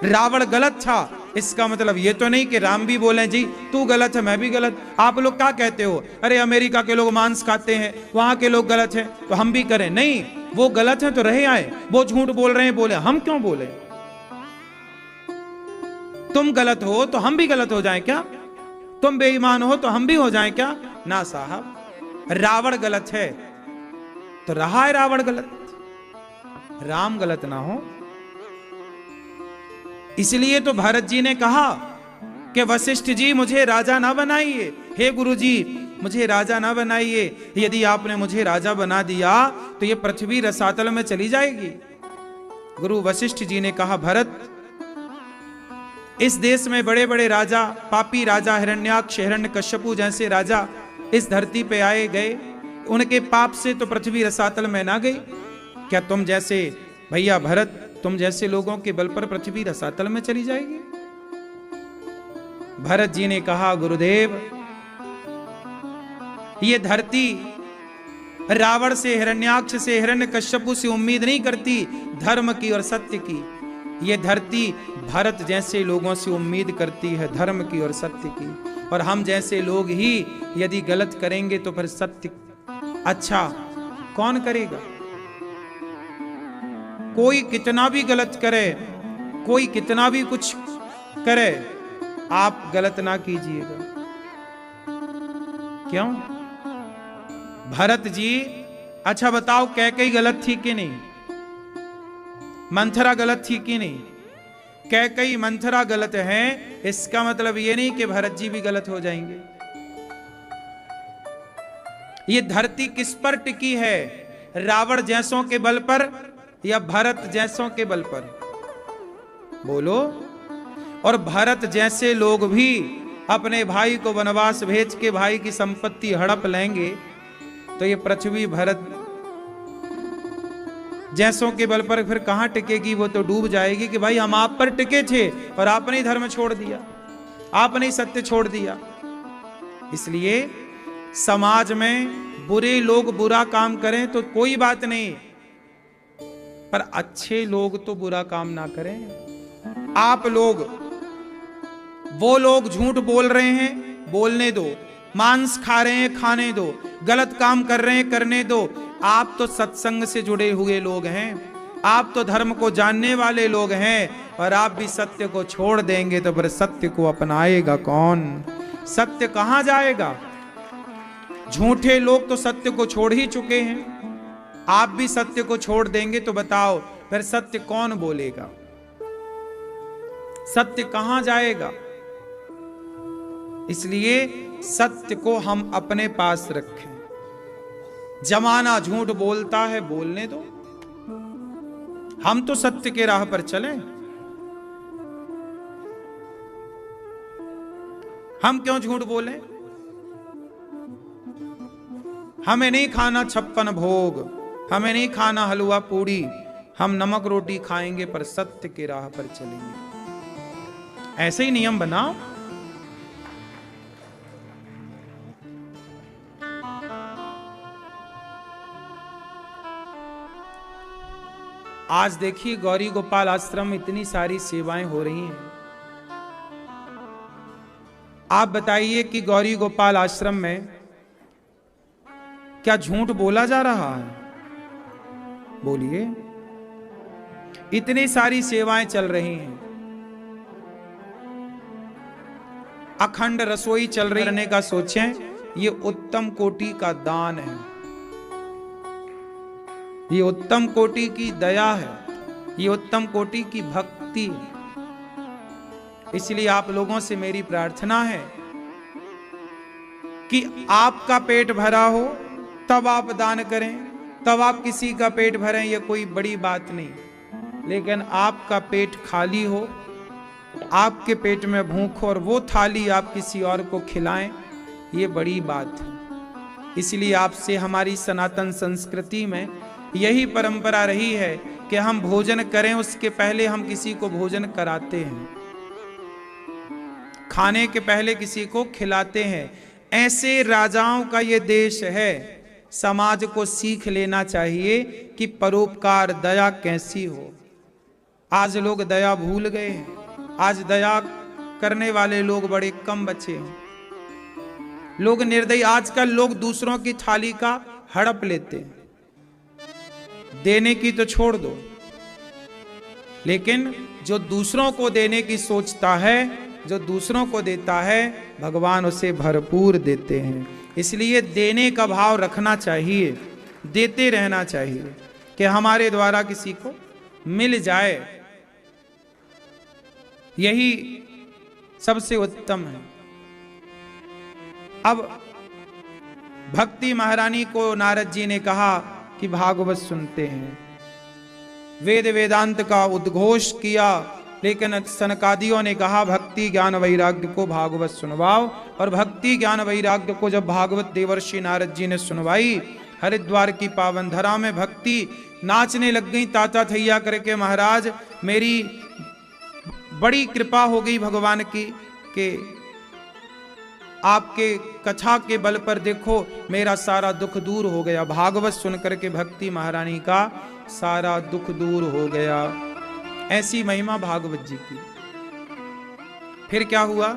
रावण गलत था, इसका मतलब ये तो नहीं कि राम भी बोले जी तू गलत है मैं भी गलत। आप लोग क्या कहते हो, अरे अमेरिका के लोग मांस खाते हैं, वहां के लोग गलत हैं तो हम भी करें? नहीं, वो गलत है तो रहे आए, वो झूठ बोल रहे हैं बोले, हम क्यों बोले? तुम गलत हो तो हम भी गलत हो जाएं क्या? तुम बेईमान हो तो हम भी हो जाएं क्या? ना साहब, रावण गलत है तो रहा है रावण गलत, राम गलत ना हो। इसलिए तो भरत जी ने कहा कि वशिष्ठ जी मुझे राजा ना बनाइए, हे गुरु जी मुझे राजा ना बनाइए, यदि आपने मुझे राजा बना दिया तो ये पृथ्वी रसातल में चली जाएगी। गुरु वशिष्ठ जी ने कहा, भरत इस देश में बड़े बड़े राजा, पापी राजा हिरण्याक्ष हिरण्यकश्यपु जैसे राजा इस धरती पे आए गए, उनके पाप से तो पृथ्वी रसातल में ना गई। क्या तुम जैसे भैया भरत, तुम जैसे लोगों के बल पर पृथ्वी रसातल में चली जाएगी? भरत जी ने कहा, गुरुदेव ये धरती रावण से, हिरण्याक्ष से, हिरण्यकश्यपु से उम्मीद नहीं करती धर्म की और सत्य की, ये धरती भरत जैसे लोगों से उम्मीद करती है धर्म की और सत्य की। और हम जैसे लोग ही यदि गलत करेंगे तो फिर सत्य अच्छा कौन करेगा? कोई कितना भी गलत करे, कोई कितना भी कुछ करे, आप गलत ना कीजिएगा। क्यों? भरत जी, अच्छा बताओ कैकेयी गलत थी कि नहीं? मंथरा गलत थी कि नहीं? कैकेयी मंथरा गलत है, इसका मतलब ये नहीं कि भरत जी भी गलत हो जाएंगे। ये धरती किस पर टिकी है, रावण जैसों के बल पर या भरत जैसों के बल पर? बोलो। और भरत जैसे लोग भी अपने भाई को वनवास भेज के भाई की संपत्ति हड़प लेंगे तो ये पृथ्वी भरत जैसों के बल पर फिर कहां टिकेगी? वो तो डूब जाएगी कि भाई हम आप पर टिके थे और आपने ही धर्म छोड़ दिया, आपने ही सत्य छोड़ दिया। इसलिए समाज में बुरे लोग बुरा काम करें तो कोई बात नहीं, पर अच्छे लोग तो बुरा काम ना करें। आप लोग, वो लोग झूठ बोल रहे हैं बोलने दो, मांस खा रहे हैं खाने दो, गलत काम कर रहे हैं करने दो। आप तो सत्संग से जुड़े हुए लोग हैं, आप तो धर्म को जानने वाले लोग हैं, और आप भी सत्य को छोड़ देंगे तो फिर सत्य को अपनाएगा कौन? सत्य कहां जाएगा? झूठे लोग तो सत्य को छोड़ ही चुके हैं, आप भी सत्य को छोड़ देंगे तो बताओ फिर सत्य कौन बोलेगा? सत्य कहां जाएगा? इसलिए सत्य को हम अपने पास रखें। जमाना झूठ बोलता है बोलने दो, हम तो सत्य के राह पर चलें। हम क्यों झूठ बोलें? हमें नहीं खाना 56 भोग, हमें नहीं खाना हलवा पूड़ी, हम नमक रोटी खाएंगे पर सत्य के राह पर चलेंगे। ऐसे ही नियम बनाओ। आज देखिए गौरी गोपाल आश्रम में इतनी सारी सेवाएं हो रही हैं। आप बताइए कि गौरी गोपाल आश्रम में क्या झूठ बोला जा रहा है? बोलिए। इतनी सारी सेवाएं चल रही हैं, अखंड रसोई चल रही करने का सोचें, ये उत्तम कोटि का दान है, ये उत्तम कोटि की दया है, ये उत्तम कोटि की भक्ति है। इसलिए आप लोगों से मेरी प्रार्थना है कि आपका पेट भरा हो तब आप दान करें, तब आप किसी का पेट भरें, ये कोई बड़ी बात नहीं। लेकिन आपका पेट खाली हो, आपके पेट में भूख हो और वो थाली आप किसी और को खिलाएं, ये बड़ी बात है। इसलिए आपसे हमारी सनातन संस्कृति में यही परंपरा रही है कि हम भोजन करें उसके पहले हम किसी को भोजन कराते हैं, खाने के पहले किसी को खिलाते हैं। ऐसे राजाओं का ये देश है। समाज को सीख लेना चाहिए कि परोपकार दया कैसी हो। आज लोग दया भूल गए हैं, आज दया करने वाले लोग बड़े कम बचे हैं। लोग निर्दयी, आजकल लोग दूसरों की थाली का हड़प लेते हैं, देने की तो छोड़ दो, लेकिन जो दूसरों को देने की सोचता है, जो दूसरों को देता है, भगवान उसे भरपूर देते हैं। इसलिए देने का भाव रखना चाहिए, देते रहना चाहिए कि हमारे द्वारा किसी को मिल जाए, यही सबसे उत्तम है। अब भक्ति महारानी को नारद जी ने कहा कि भागवत सुनते हैं, वेद वेदांत का उद्घोष किया, लेकिन सनकादियों ने कहा भक्ति ज्ञान वैराग्य को भागवत सुनवाओ। और भक्ति ज्ञान वैराग्य को जब भागवत देवर्षि नारद जी ने सुनवाई, हरिद्वार की पावन धरा में भक्ति नाचने लग गई, ताता थैया करके, महाराज मेरी बड़ी कृपा हो गई भगवान की कि आपके कथा के बल पर देखो मेरा सारा दुख दूर हो गया। भागवत सुनकर के भक्ति महारानी का सारा दुख दूर हो गया। ऐसी महिमा भागवत जी की। फिर क्या हुआ,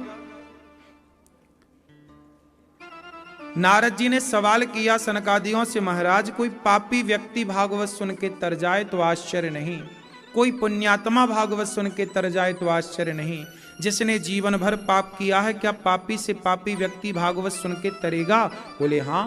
नारद जी ने सवाल किया सनकादियों से, महाराज कोई पापी व्यक्ति भागवत सुन के तर जाए तो आश्चर्य नहीं, कोई पुण्यात्मा भागवत सुन के तर जाए तो आश्चर्य नहीं। जिसने जीवन भर पाप किया है, क्या पापी से पापी व्यक्ति भागवत सुन के तरेगा? बोले हाँ।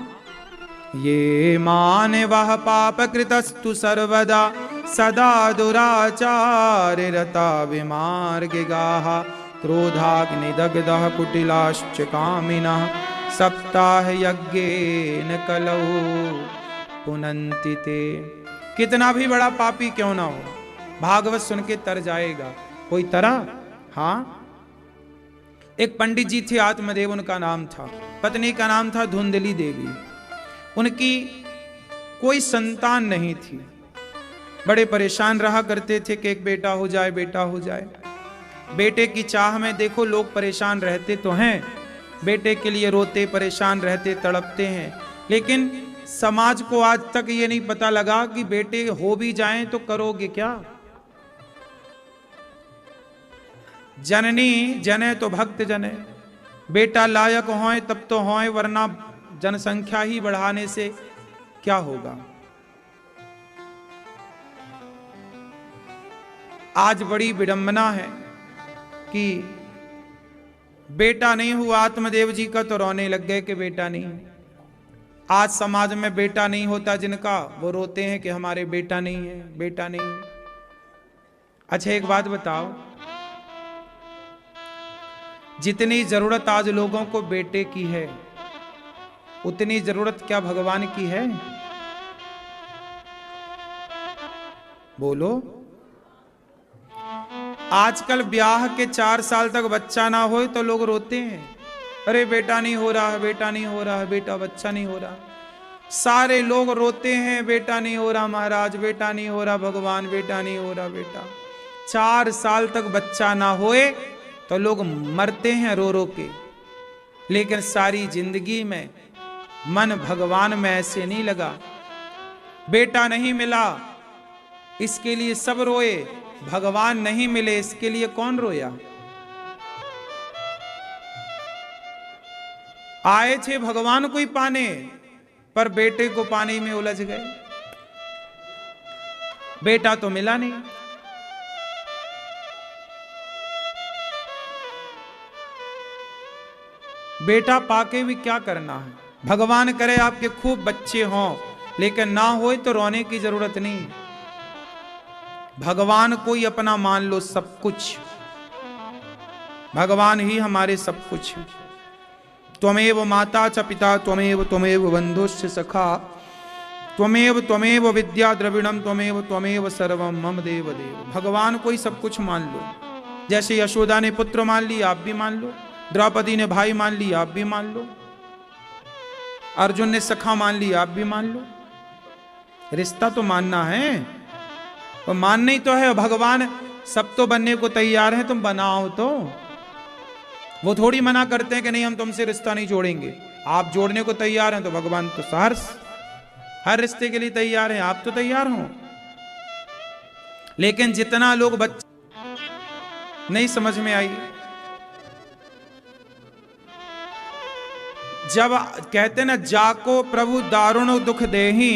ये माने वह पाप कृतस्तु सर्वदा सदा दुराचार रता विमार्ग गाहा क्रोधाग्निदग्धः कुटिलाश्च कामिनः सप्ताह यज्ञेन कलौ पुनन्ति ते। कितना भी बड़ा पापी क्यों ना हो, भागवत सुन के तर जाएगा। कोई तरा? हाँ, एक पंडित जी थे, आत्मदेव उनका नाम था, पत्नी का नाम था धुंधली देवी। उनकी कोई संतान नहीं थी, बड़े परेशान रहा करते थे कि एक बेटा हो जाए, बेटा हो जाए। बेटे की चाह में देखो लोग परेशान रहते तो हैं, बेटे के लिए रोते, परेशान रहते, तड़पते हैं, लेकिन समाज को आज तक ये नहीं पता लगा कि बेटे हो भी जाएं तो करोगे क्या। जननी जने तो भक्त जने, बेटा लायक होए तब तो होए, वरना जनसंख्या ही बढ़ाने से क्या होगा। आज बड़ी विडंबना है कि बेटा नहीं हुआ आत्मदेव जी का तो रोने लग गए कि बेटा नहीं। आज समाज में बेटा नहीं होता जिनका, वो रोते हैं कि हमारे बेटा नहीं है, बेटा नहीं है। अच्छा एक बात बताओ, जितनी जरूरत आज लोगों को बेटे की है, उतनी जरूरत क्या भगवान की है? बोलो। आजकल ब्याह के 4 साल तक बच्चा ना हो तो लोग रोते हैं, अरे बेटा नहीं हो रहा है, बेटा नहीं हो रहा है, बेटा बच्चा नहीं हो रहा। सारे लोग रोते हैं, बेटा नहीं हो रहा महाराज, बेटा नहीं हो रहा भगवान, बेटा नहीं हो रहा बेटा। 4 साल तक बच्चा ना होए तो लोग मरते हैं रो रो के, लेकिन सारी जिंदगी में मन भगवान में ऐसे नहीं लगा। बेटा नहीं मिला इसके लिए सब रोए, भगवान नहीं मिले इसके लिए कौन रोया? आए थे भगवान को ही पाने, पर बेटे को पाने में उलझ गए, बेटा तो मिला नहीं। बेटा पाके भी क्या करना है? भगवान करे आपके खूब बच्चे हों, लेकिन ना होए तो रोने की जरूरत नहीं। भगवान को ही अपना मान लो सब कुछ, भगवान ही हमारे सब कुछ है। त्वमेव माता च पिता त्वमेव त्वमेव बंधुश्च सखा त्वमेव त्वमेव विद्या द्रविणम त्वमेव त्वमेव सर्वम मम देव देव। भगवान को ही सब कुछ मान लो। जैसे यशोदा ने पुत्र मान लिया, आप भी मान लो। द्रौपदी ने भाई मान लिया, आप भी मान लो। अर्जुन ने सखा मान लिया, आप भी मान लो। रिश्ता तो मानना है, और मानना ही तो है। भगवान सब तो बनने को तैयार है, तुम बनाओ तो। वो थोड़ी मना करते हैं कि नहीं हम तुमसे रिश्ता नहीं जोड़ेंगे। आप जोड़ने को तैयार हैं तो भगवान तो हर रिश्ते के लिए तैयार है, आप तो तैयार हो। लेकिन जितना लोग बच्चा नहीं समझ में आई? जब कहते ना, जाको प्रभु दारुण दुख देही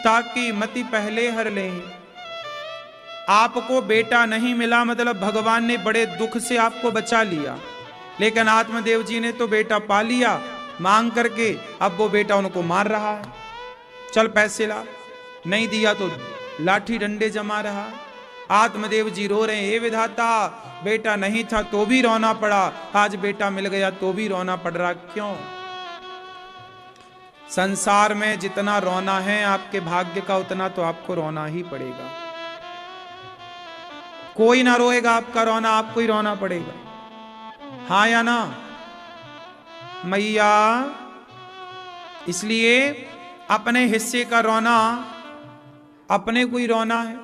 ताकि मति पहले हर लेही। आपको बेटा नहीं मिला मतलब भगवान ने बड़े दुख से आपको बचा लिया, लेकिन आत्मदेव जी ने तो बेटा पा लिया मांग करके। अब वो बेटा उनको मार रहा है, चल पैसे ला, नहीं दिया तो लाठी डंडे जमा रहा है। आत्मदेव जी रो रहे हैं, हे विधाता, बेटा नहीं था तो भी रोना पड़ा, आज बेटा मिल गया तो भी रोना पड़ रहा। क्यों? संसार में जितना रोना है आपके भाग्य का, उतना तो आपको रोना ही पड़ेगा। कोई ना रोएगा आपका रोना, आपको ही रोना पड़ेगा। हाँ या ना मैया? इसलिए अपने हिस्से का रोना अपने को ही रोना है।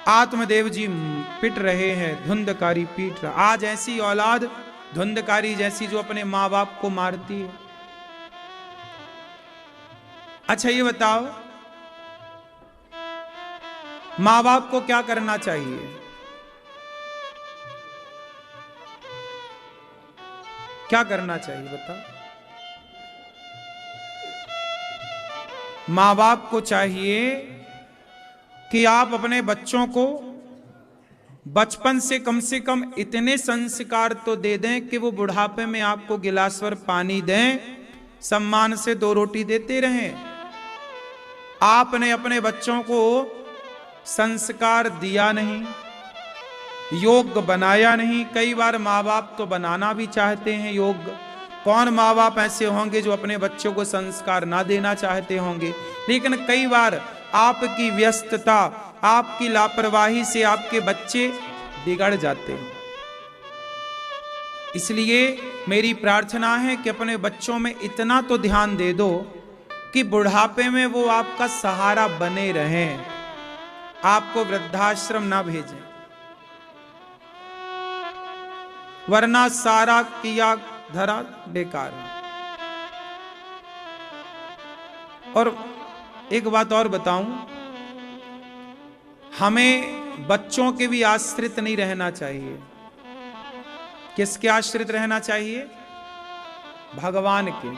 आत्मदेव जी पिट रहे हैं, धुंधकारी पीट रहा। आज ऐसी औलाद धुंधकारी जैसी जो अपने मां बाप को मारती है। अच्छा ये बताओ, मां बाप को क्या करना चाहिए? क्या करना चाहिए बताओ? मां बाप को चाहिए कि आप अपने बच्चों को बचपन से कम इतने संस्कार तो दे दें कि वो बुढ़ापे में आपको गिलास भर पानी दें, सम्मान से 2 रोटी देते रहें। आपने अपने बच्चों को संस्कार दिया नहीं, योग्य बनाया नहीं। कई बार माँ बाप तो बनाना भी चाहते हैं योग्य। कौन माँ बाप ऐसे होंगे जो अपने बच्चों को संस्कार ना देना चाहते होंगे? लेकिन कई बार आपकी व्यस्तता, आपकी लापरवाही से आपके बच्चे बिगड़ जाते हैं। इसलिए मेरी प्रार्थना है कि अपने बच्चों में इतना तो ध्यान दे दो कि बुढ़ापे में वो आपका सहारा बने रहें, आपको वृद्धाश्रम ना भेजें, वरना सारा किया धरा बेकार है। और एक बात और बताऊं, हमें बच्चों के भी आश्रित नहीं रहना चाहिए। किसके आश्रित रहना चाहिए? भगवान के।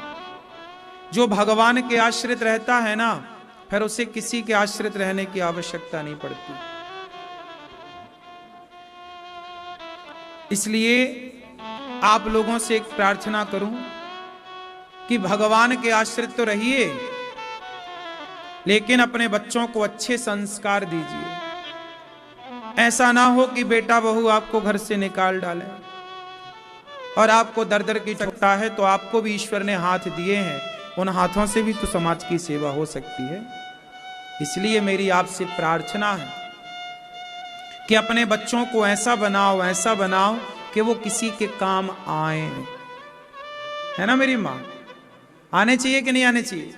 जो भगवान के आश्रित रहता है ना, फिर उसे किसी के आश्रित रहने की आवश्यकता नहीं पड़ती। इसलिए आप लोगों से एक प्रार्थना करूं कि भगवान के आश्रित तो रहिए, लेकिन अपने बच्चों को अच्छे संस्कार दीजिए। ऐसा ना हो कि बेटा बहू आपको घर से निकाल डाले और आपको दर दर की टकता है, तो आपको भी ईश्वर ने हाथ दिए हैं, उन हाथों से भी तो समाज की सेवा हो सकती है। इसलिए मेरी आपसे प्रार्थना है कि अपने बच्चों को ऐसा बनाओ कि वो किसी के काम आए। है ना मेरी मां? आने चाहिए कि नहीं आने चाहिए?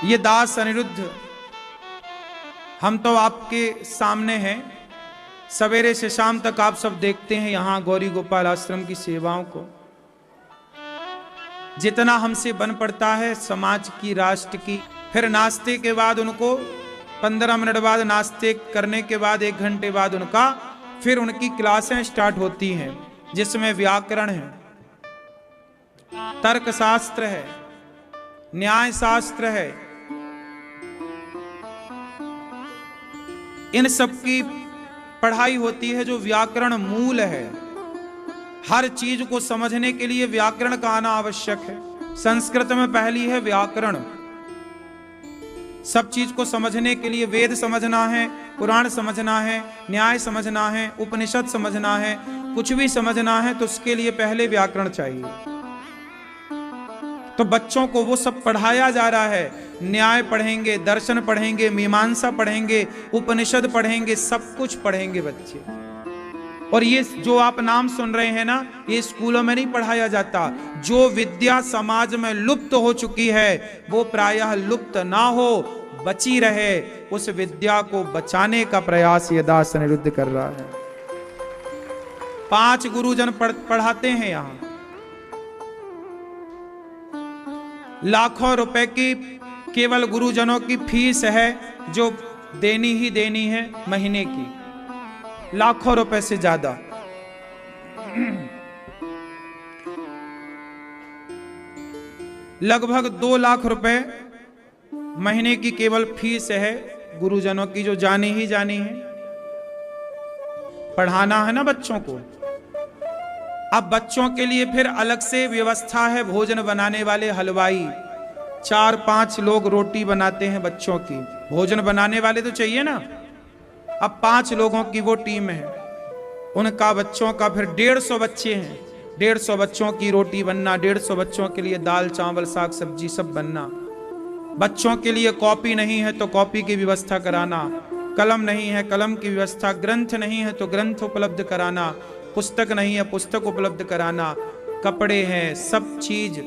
ये दास अनिरुद्ध, हम तो आपके सामने हैं, सवेरे से शाम तक आप सब देखते हैं यहां गौरी गोपाल आश्रम की सेवाओं को। जितना हमसे बन पड़ता है समाज की, राष्ट्र की। फिर नाश्ते के बाद उनको 15 मिनट बाद, नाश्ते करने के बाद 1 घंटे बाद फिर उनकी क्लासें स्टार्ट होती हैं, जिसमें व्याकरण है, तर्क शास्त्र है, न्याय शास्त्र है। इन सब की पढ़ाई होती है जो व्याकरण मूल है। हर चीज को समझने के लिए व्याकरण का आना आवश्यक है। संस्कृत में पहली है व्याकरण। सब चीज को समझने के लिए वेद समझना है, पुराण समझना है, न्याय समझना है, उपनिषद समझना है, कुछ भी समझना है तो उसके लिए पहले व्याकरण चाहिए। तो बच्चों को वो सब पढ़ाया जा रहा है। न्याय पढ़ेंगे, दर्शन पढ़ेंगे, मीमांसा पढ़ेंगे, उपनिषद पढ़ेंगे, सब कुछ पढ़ेंगे बच्चे। और ये जो आप नाम सुन रहे हैं ना, ये स्कूलों में नहीं पढ़ाया जाता। जो विद्या समाज में लुप्त हो चुकी है वो प्रायः लुप्त ना हो, बची रहे, उस विद्या को बचाने का प्रयास ये दास अनिरुद्ध कर रहा है। 5 गुरुजन पढ़ाते हैं यहां। लाखों रुपए की केवल गुरुजनों की फीस है। जो देनी ही देनी है महीने की, लाखों रुपए से ज्यादा। लगभग 2 लाख रुपए महीने की केवल फीस है गुरुजनों की, जो जानी ही जानी है। पढ़ाना है ना बच्चों को। अब बच्चों के लिए फिर अलग से व्यवस्था है, भोजन बनाने वाले हलवाई, 4-5 लोग रोटी बनाते हैं बच्चों की। भोजन बनाने वाले तो चाहिए ना। अब 5 लोगों की वो टीम है, उनका बच्चों का फिर 150 बच्चे हैं, 150 बच्चों की रोटी बनना, 150 बच्चों के लिए दाल चावल साग सब्जी सब बनना। बच्चों के लिए कॉपी नहीं है तो कॉपी की व्यवस्था कराना, कलम नहीं है कलम की व्यवस्था, ग्रंथ नहीं है तो ग्रंथ उपलब्ध कराना, पुस्तक नहीं है पुस्तक उपलब्ध कराना, कपड़े हैं, सब चीज।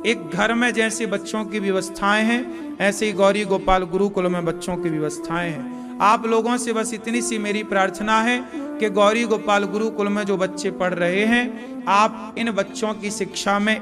एक घर में जैसे बच्चों की व्यवस्थाएं हैं, ऐसे ही गौरी गोपाल गुरुकुल में बच्चों की व्यवस्थाएं हैं। आप लोगों से बस इतनी सी मेरी प्रार्थना है कि गौरी गोपाल गुरुकुल में जो बच्चे पढ़ रहे हैं, आप इन बच्चों की शिक्षा में